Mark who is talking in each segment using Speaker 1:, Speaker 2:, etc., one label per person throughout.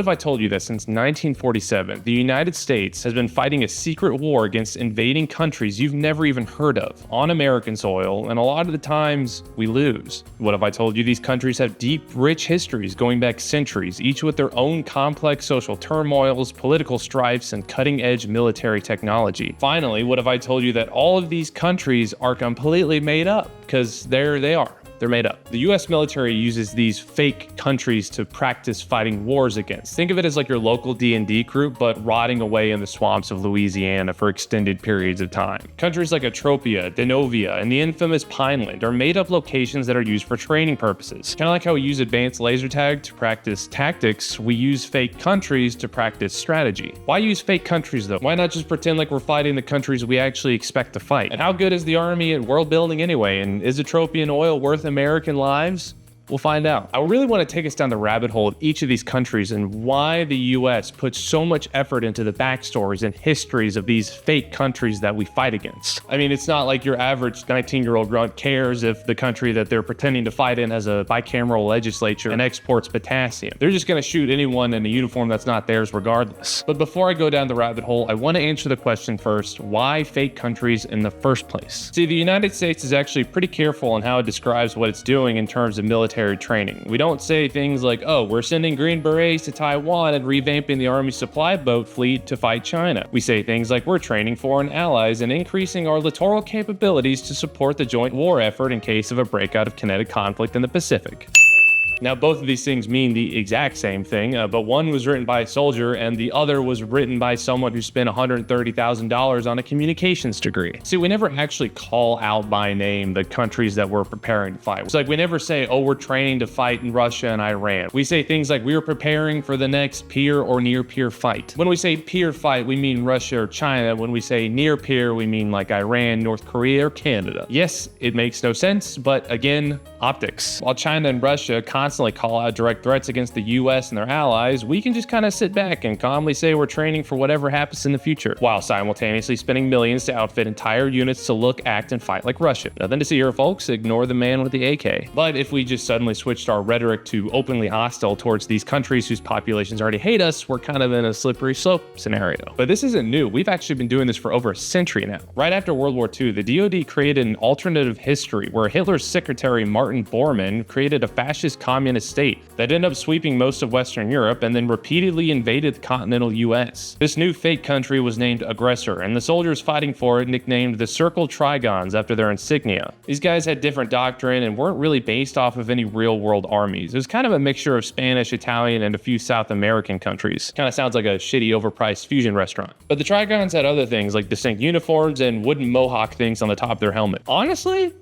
Speaker 1: if I told you that since 1947, the United States has been fighting a secret war against invading countries you've never even heard of on American soil, and a lot of the times we lose? What if I told you these countries have deep, rich histories going back centuries, each with their own complex social turmoils, political strifes, and cutting-edge military technology? Finally, what if I told you that all of these countries are completely made up? Because there they are. They're made up. The US military uses these fake countries to practice fighting wars against. Think of it as like your local D&D group, but rotting away in the swamps of Louisiana for extended periods of time. Countries like Atropia, Denovia, and the infamous Pineland are made up locations that are used for training purposes. Kind of like how we use advanced laser tag to practice tactics, we use fake countries to practice strategy. Why use fake countries though? Why not just pretend like we're fighting the countries we actually expect to fight? And how good is the army at world building anyway? And is Atropian oil worth American lives? We'll find out. I really want to take us down the rabbit hole of each of these countries and why the US puts so much effort into the backstories and histories of these fake countries that we fight against. I mean, it's not like your average 19-year-old grunt cares if the country that they're pretending to fight in has a bicameral legislature and exports potassium. They're just going to shoot anyone in a uniform that's not theirs regardless. But before I go down the rabbit hole, I want to answer the question first: why fake countries in the first place? See, the United States is actually pretty careful in how it describes what it's doing in terms of military training. We don't say things like, oh, we're sending Green Berets to Taiwan and revamping the Army supply boat fleet to fight China. We say things like we're training foreign allies and increasing our littoral capabilities to support the joint war effort in case of a breakout of kinetic conflict in the Pacific. Now, both of these things mean the exact same thing, but one was written by a soldier and the other was written by someone who spent $130,000 on a communications degree. See, we never actually call out by name the countries that we're preparing to fight. It's like we never say, oh, we're training to fight in Russia and Iran. We say things like we're preparing for the next peer or near peer fight. When we say peer fight, we mean Russia or China. When we say near peer, we mean like Iran, North Korea, or Canada. Yes, it makes no sense, but again, optics. While China and Russia constantly call out direct threats against the US and their allies, we can just kind of sit back and calmly say we're training for whatever happens in the future, while simultaneously spending millions to outfit entire units to look, act, and fight like Russia. Nothing to see here, folks. Ignore the man with the AK. But if we just suddenly switched our rhetoric to openly hostile towards these countries whose populations already hate us, we're kind of in a slippery slope scenario. But this isn't new. We've actually been doing this for over a century now. Right after World War II, the DoD created an alternative history where Hitler's secretary Martin Bormann created a fascist communist state that ended up sweeping most of Western Europe and then repeatedly invaded the continental US. This new fake country was named Aggressor, and the soldiers fighting for it nicknamed the Circle Trigons after their insignia. These guys had different doctrine and weren't really based off of any real-world armies. It was kind of a mixture of Spanish, Italian, and a few South American countries. Kind of sounds like a shitty, overpriced fusion restaurant. But the Trigons had other things like distinct uniforms and wooden mohawk things on the top of their helmet. Honestly,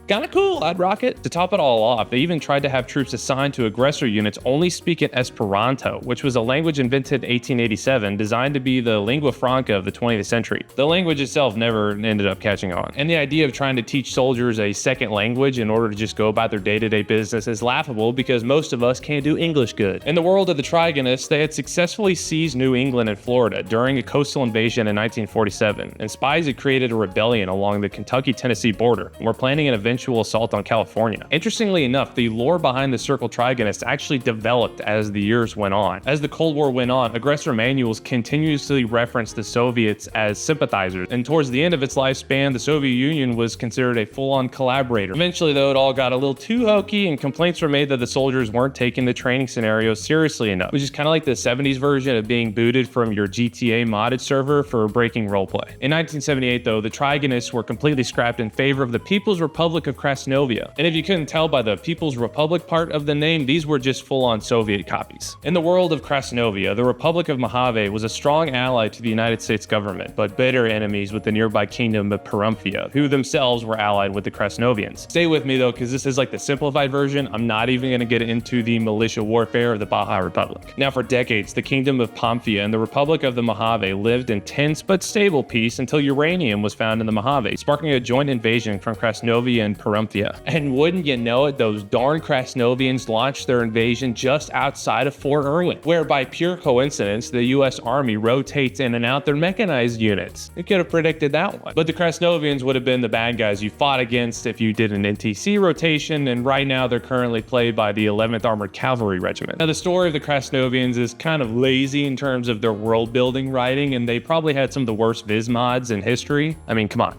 Speaker 1: kind of cool, I'd rock it. To top it all off, they even tried to have troops assigned to aggressor units only speak in Esperanto, which was a language invented in 1887 designed to be the lingua franca of the 20th century. The language itself never ended up catching on. And the idea of trying to teach soldiers a second language in order to just go about their day-to-day business is laughable because most of us can't do English good. In the world of the Trigonists, they had successfully seized New England and Florida during a coastal invasion in 1947, and spies had created a rebellion along the Kentucky-Tennessee border and were planning an eventual assault on California. Interestingly enough, the lore behind the Circle Trigonists actually developed as the years went on. As the Cold War went on, aggressor manuals continuously referenced the Soviets as sympathizers, and towards the end of its lifespan, the Soviet Union was considered a full-on collaborator. Eventually, though, it all got a little too hokey, and complaints were made that the soldiers weren't taking the training scenarios seriously enough, which is kind of like the 70s version of being booted from your GTA modded server for breaking roleplay. In 1978, though, the Trigonists were completely scrapped in favor of the People's Republic of Krasnovia. And if you couldn't tell by the People's Republic part of the name, these were just full-on Soviet copies. In the world of Krasnovia, the Republic of Mojave was a strong ally to the United States government, but bitter enemies with the nearby kingdom of Perumphia, who themselves were allied with the Krasnovians. Stay with me though, because this is like the simplified version. I'm not even going to get into the militia warfare of the Baja Republic. Now, for decades, the kingdom of Pamphia and the Republic of the Mojave lived in tense but stable peace until uranium was found in the Mojave, sparking a joint invasion from Krasnovia and Parumpia. And wouldn't you know it, those darn Krasnovians launched their invasion just outside of Fort Irwin, where by pure coincidence, the US Army rotates in and out their mechanized units. You could have predicted that one. But the Krasnovians would have been the bad guys you fought against if you did an NTC rotation, and right now they're currently played by the 11th Armored Cavalry Regiment. Now, the story of the Krasnovians is kind of lazy in terms of their world building writing, and they probably had some of the worst viz mods in history. I mean, come on.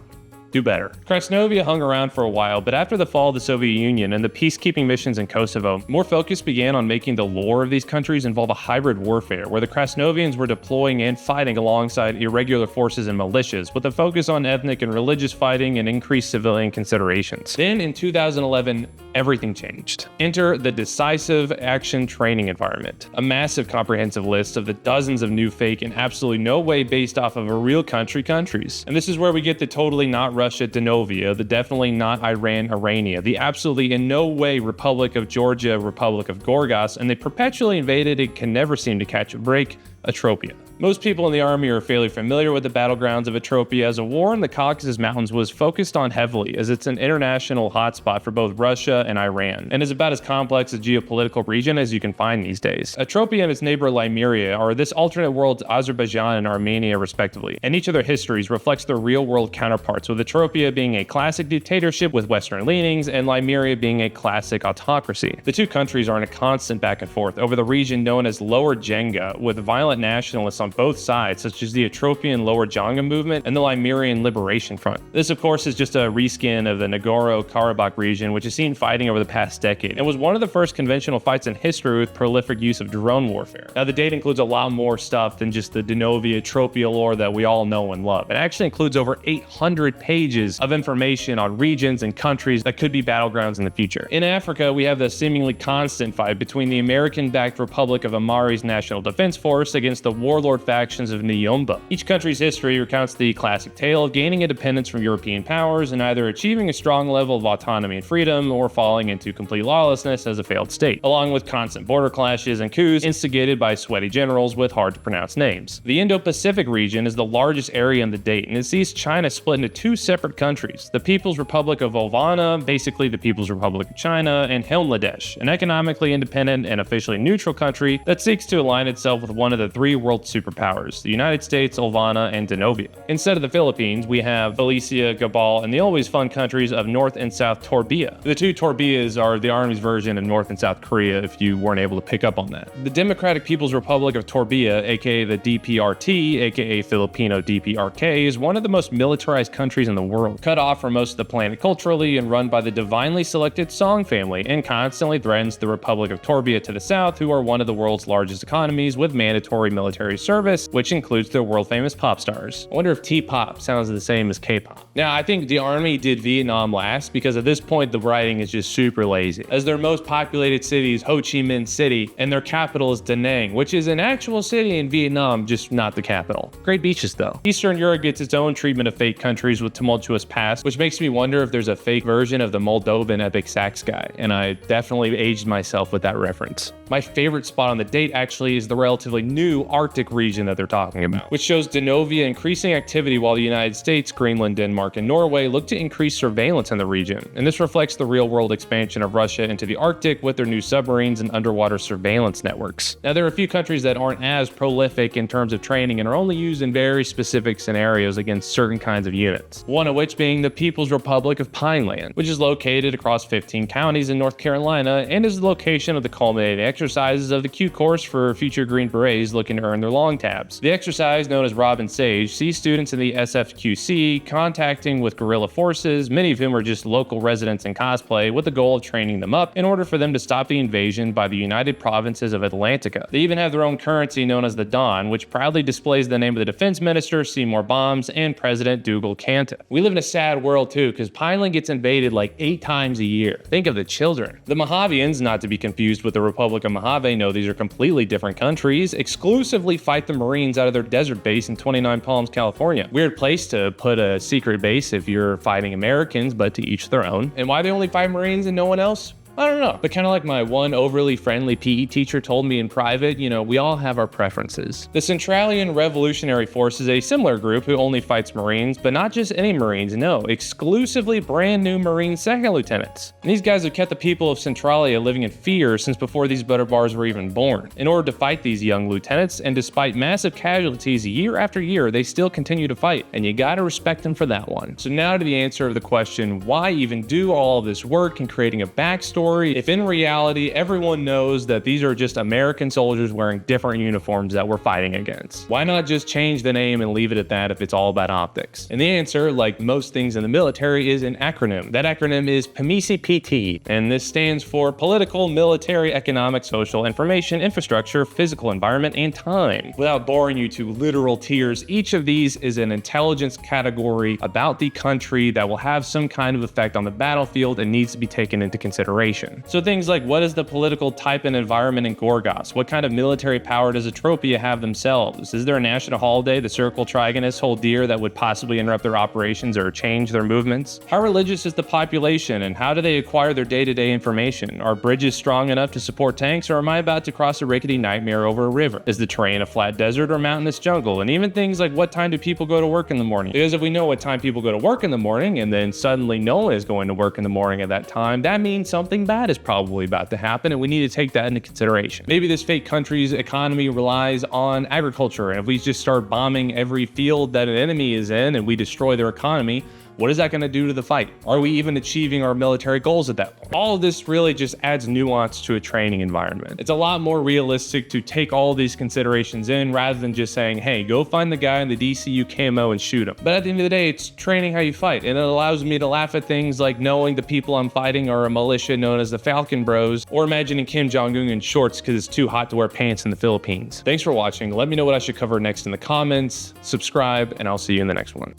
Speaker 1: Do better. Krasnovia hung around for a while, but after the fall of the Soviet Union and the peacekeeping missions in Kosovo, more focus began on making the lore of these countries involve a hybrid warfare, where the Krasnovians were deploying and fighting alongside irregular forces and militias, with a focus on ethnic and religious fighting and increased civilian considerations. Then in 2011, everything changed. Enter the Decisive Action Training Environment, a massive comprehensive list of the dozens of new fake and absolutely no way based off of a real countries. And this is where we get the totally not Russia Denovia, the definitely not Iran Irania, the absolutely in no way Republic of Georgia, Republic of Gorgas, and they perpetually invaded and can never seem to catch a break, Atropia. Most people in the army are fairly familiar with the battlegrounds of Atropia, as a war in the Caucasus Mountains was focused on heavily, as it's an international hotspot for both Russia and Iran, and is about as complex a geopolitical region as you can find these days. Atropia and its neighbor Lymeria are this alternate world to Azerbaijan and Armenia respectively, and each of their histories reflects their real-world counterparts, with Atropia being a classic dictatorship with Western leanings, and Lymeria being a classic autocracy. The two countries are in a constant back and forth over the region known as Lower Jenga, with violent nationalists on both sides, such as the Atropian Lower Jonga movement and the Limerian Liberation Front. This, of course, is just a reskin of the Nagorno-Karabakh region, which has seen fighting over the past decade, and was one of the first conventional fights in history with prolific use of drone warfare. Now, the data includes a lot more stuff than just the Denovia Atropia lore that we all know and love. It actually includes over 800 pages of information on regions and countries that could be battlegrounds in the future. In Africa, we have the seemingly constant fight between the American-backed Republic of Amari's National Defense Force against the warlord factions of Nyomba. Each country's history recounts the classic tale of gaining independence from European powers and either achieving a strong level of autonomy and freedom or falling into complete lawlessness as a failed state, along with constant border clashes and coups instigated by sweaty generals with hard-to-pronounce names. The Indo-Pacific region is the largest area in the date, and it sees China split into two separate countries, the People's Republic of Volvana, basically the People's Republic of China, and Bangladesh, an economically independent and officially neutral country that seeks to align itself with one of the three world superpowers, the United States, Olvana, and Denovia. Instead of the Philippines, we have Galicia, Gabal, and the always fun countries of North and South Torbia. The two Torbias are the Army's version of North and South Korea, if you weren't able to pick up on that. The Democratic People's Republic of Torbia, aka the DPRT, aka Filipino DPRK, is one of the most militarized countries in the world, cut off from most of the planet culturally and run by the divinely selected Song family, and constantly threatens the Republic of Torbia to the south, who are one of the world's largest economies with mandatory military service, which includes their world-famous pop stars. I wonder if T-pop sounds the same as K-pop. Now, I think the army did Vietnam last because at this point the writing is just super lazy, as their most populated city is Ho Chi Minh City, and their capital is Da Nang, which is an actual city in Vietnam, just not the capital. Great beaches though. Eastern Europe gets its own treatment of fake countries with tumultuous past, which makes me wonder if there's a fake version of the Moldovan epic sax guy, and I definitely aged myself with that reference. My favorite spot on the date actually is the relatively new Arctic region that they're talking about, which shows Denovia increasing activity while the United States, Greenland, Denmark, and Norway look to increase surveillance in the region. And this reflects the real-world expansion of Russia into the Arctic with their new submarines and underwater surveillance networks. Now, there are a few countries that aren't as prolific in terms of training and are only used in very specific scenarios against certain kinds of units, one of which being the People's Republic of Pineland, which is located across 15 counties in North Carolina and is the location of the culminating exercises of the Q course for future Green Berets looking to earn their long tabs. The exercise, known as Robin Sage, sees students in the SFQC contacting with guerrilla forces, many of whom are just local residents in cosplay, with the goal of training them up in order for them to stop the invasion by the United Provinces of Atlantica. They even have their own currency known as the Don, which proudly displays the name of the defense minister, Seymour Bombs, and President Dougal Canta. We live in a sad world too, because Pineland gets invaded like 8 times a year. Think of the children. The Mojavians, not to be confused with the Republic of Mojave, no, these are completely different countries, exclusively fight the Marines out of their desert base in 29 Palms, California. Weird place to put a secret base if you're fighting Americans, but to each their own. And why they only fight Marines and no one else? I don't know. But kind of like my one overly friendly PE teacher told me in private, we all have our preferences. The Centralian Revolutionary Force is a similar group who only fights Marines, but not just any Marines, no, exclusively brand new Marine second lieutenants. And these guys have kept the people of Centralia living in fear since before these butter bars were even born. In order to fight these young lieutenants, and despite massive casualties year after year, they still continue to fight, and you gotta respect them for that one. So now to the answer of the question, why even do all of this work in creating a backstory if in reality everyone knows that these are just American soldiers wearing different uniforms that we're fighting against? Why not just change the name and leave it at that if it's all about optics? And the answer, like most things in the military, is an acronym. That acronym is PMISI-PT, and this stands for Political, Military, Economic, Social, Information, Infrastructure, Physical Environment, and Time. Without boring you to literal tiers, each of these is an intelligence category about the country that will have some kind of effect on the battlefield and needs to be taken into consideration. So things like, what is the political type and environment in Gorgas? What kind of military power does Atropia have themselves? Is there a national holiday the Circle Trigonists hold dear that would possibly interrupt their operations or change their movements? How religious is the population, and how do they acquire their day-to-day information? Are bridges strong enough to support tanks, or am I about to cross a rickety nightmare over a river? Is the terrain a flat desert or mountainous jungle? And even things like, what time do people go to work in the morning? Because if we know what time people go to work in the morning, and then suddenly no one is going to work in the morning at that time, that means something bad is probably about to happen, and we need to take that into consideration. Maybe this fake country's economy relies on agriculture, and if we just start bombing every field that an enemy is in and we destroy their economy, what is that going to do to the fight? Are we even achieving our military goals at that point? All of this really just adds nuance to a training environment. It's a lot more realistic to take all these considerations in rather than just saying, hey, go find the guy in the DCU camo and shoot him. But at the end of the day, it's training how you fight, and it allows me to laugh at things like knowing the people I'm fighting are a militia known as the Falcon Bros, or imagining Kim Jong-un in shorts because it's too hot to wear pants in the Philippines. Thanks for watching. Let me know what I should cover next in the comments, subscribe, and I'll see you in the next one.